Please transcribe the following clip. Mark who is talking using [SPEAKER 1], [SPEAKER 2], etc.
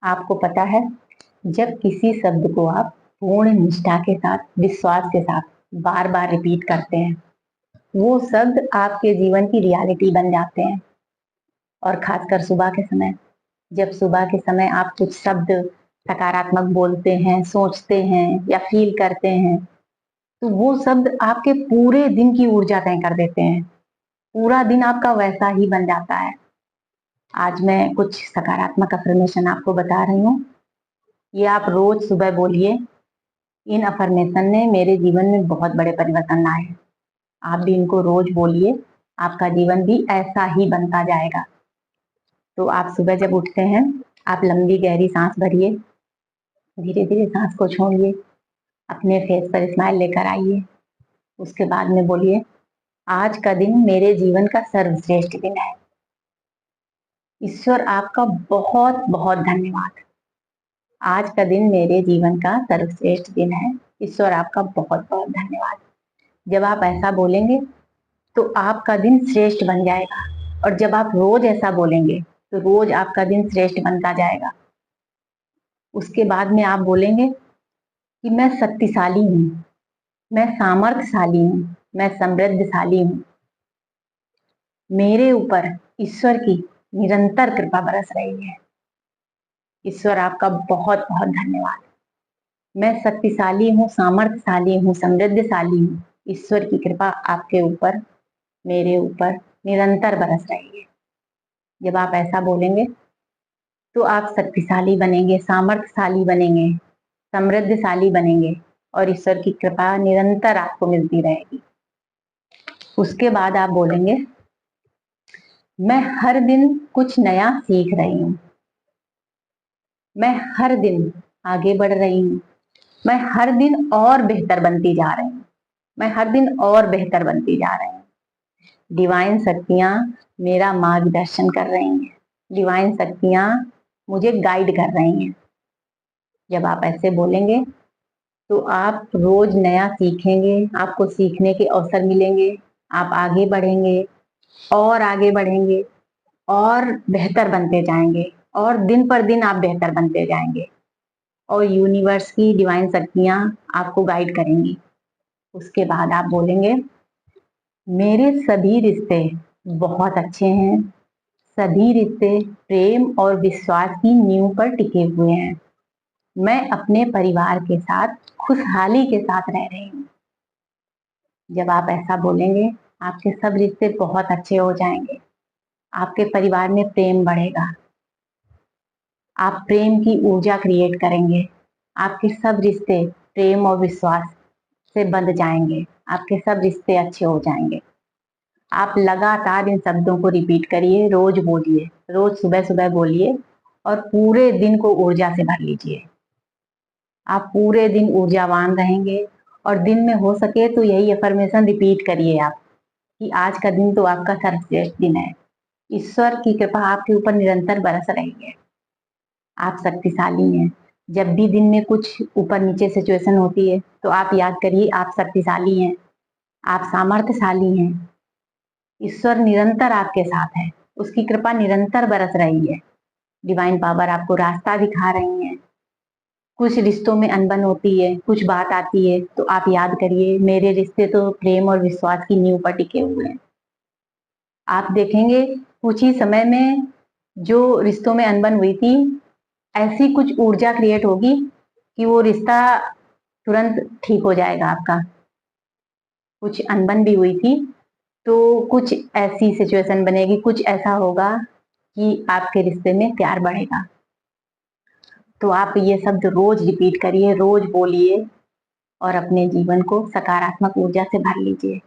[SPEAKER 1] आपको पता है, जब किसी शब्द को आप पूर्ण निष्ठा के साथ, विश्वास के साथ बार बार रिपीट करते हैं, वो शब्द आपके जीवन की रियलिटी बन जाते हैं। और खासकर सुबह के समय, जब सुबह के समय आप कुछ शब्द सकारात्मक बोलते हैं, सोचते हैं या फील करते हैं, तो वो शब्द आपके पूरे दिन की ऊर्जा तय कर देते हैं। पूरा दिन आपका वैसा ही बन जाता है। आज मैं कुछ सकारात्मक अफर्मेशन आपको बता रही हूँ। ये आप रोज सुबह बोलिए। इन अफर्मेशन ने मेरे जीवन में बहुत बड़े परिवर्तन लाए हैं। आप भी इनको रोज बोलिए, आपका जीवन भी ऐसा ही बनता जाएगा। तो आप सुबह जब उठते हैं, आप लंबी गहरी सांस भरिए, धीरे धीरे सांस को छोड़िए, अपने फेस पर स्माइल लेकर आइए। उसके बाद में बोलिए, आज का दिन मेरे जीवन का सर्वश्रेष्ठ दिन है। ईश्वर आपका बहुत बहुत धन्यवाद। आज का दिन मेरे जीवन का सर्वश्रेष्ठ दिन है। ईश्वर आपका बहुत बहुत धन्यवाद। जब आप ऐसा बोलेंगे तो आपका दिन श्रेष्ठ बन जाएगा। और जब आप रोज ऐसा बोलेंगे तो रोज आपका दिन श्रेष्ठ बनता जाएगा। उसके बाद में आप बोलेंगे कि मैं शक्तिशाली हूँ, मैं सामर्थ्यशाली हूँ, मैं समृद्धशाली हूँ। मेरे ऊपर ईश्वर की निरंतर कृपा बरस रही है। ईश्वर आपका बहुत बहुत धन्यवाद। मैं शक्तिशाली हूँ, सामर्थ्यशाली हूँ, समृद्धशाली हूँ। ईश्वर की कृपा आपके ऊपर, मेरे ऊपर निरंतर बरस रही है। जब आप ऐसा बोलेंगे तो आप शक्तिशाली बनेंगे, सामर्थ्यशाली बनेंगे, समृद्धशाली बनेंगे और ईश्वर की कृपा निरंतर आपको मिलती रहेगी। उसके बाद आप बोलेंगे, मैं हर दिन कुछ नया सीख रही हूँ, मैं हर दिन आगे बढ़ रही हूँ, मैं हर दिन और बेहतर बनती जा रही हूँ, मैं हर दिन और बेहतर बनती जा रही हूँ। डिवाइन शक्तियां मेरा मार्गदर्शन कर रही हैं, डिवाइन शक्तियां मुझे गाइड कर रही हैं। जब आप ऐसे बोलेंगे तो आप रोज नया सीखेंगे, आपको सीखने के अवसर मिलेंगे, आप आगे बढ़ेंगे और आगे बढ़ेंगे और बेहतर बनते जाएंगे और दिन पर दिन आप बेहतर बनते जाएंगे और यूनिवर्स की डिवाइन शक्तियां आपको गाइड करेंगी। उसके बाद आप बोलेंगे, मेरे सभी रिश्ते बहुत अच्छे हैं, सभी रिश्ते प्रेम और विश्वास की नींव पर टिके हुए हैं। मैं अपने परिवार के साथ खुशहाली के साथ रह रही हूँ। जब आप ऐसा बोलेंगे, आपके सब रिश्ते बहुत अच्छे हो जाएंगे, आपके परिवार में प्रेम बढ़ेगा, आप प्रेम की ऊर्जा क्रिएट करेंगे, आपके सब रिश्ते प्रेम और विश्वास से बंध जाएंगे, आपके सब रिश्ते अच्छे हो जाएंगे। आप लगातार इन शब्दों को रिपीट करिए, रोज बोलिए, रोज सुबह सुबह बोलिए और पूरे दिन को ऊर्जा से भर लीजिए। आप पूरे दिन ऊर्जावान रहेंगे और दिन में हो सके तो यही अफर्मेशन रिपीट करिए आप, कि आज का दिन तो आपका सर्वश्रेष्ठ दिन है। ईश्वर की कृपा आपके ऊपर निरंतर बरस रही है। आप शक्तिशाली हैं। जब भी दिन में कुछ ऊपर नीचे सिचुएशन होती है तो आप याद करिए, आप शक्तिशाली हैं, आप सामर्थ्यशाली हैं। ईश्वर निरंतर आपके साथ है, उसकी कृपा निरंतर बरस रही है। डिवाइन पावर आपको रास्ता दिखा रही है। कुछ रिश्तों में अनबन होती है, कुछ बात आती है तो आप याद करिए, मेरे रिश्ते तो प्रेम और विश्वास की नींव पर टिके हुए हैं। आप देखेंगे कुछ ही समय में जो रिश्तों में अनबन हुई थी, ऐसी कुछ ऊर्जा क्रिएट होगी कि वो रिश्ता तुरंत ठीक हो जाएगा आपका। कुछ अनबन भी हुई थी तो कुछ ऐसी सिचुएशन बनेगी, कुछ ऐसा होगा कि आपके रिश्ते में प्यार बढ़ेगा। तो आप ये शब्द रोज रिपीट करिए, रोज बोलिए और अपने जीवन को सकारात्मक ऊर्जा से भर लीजिए।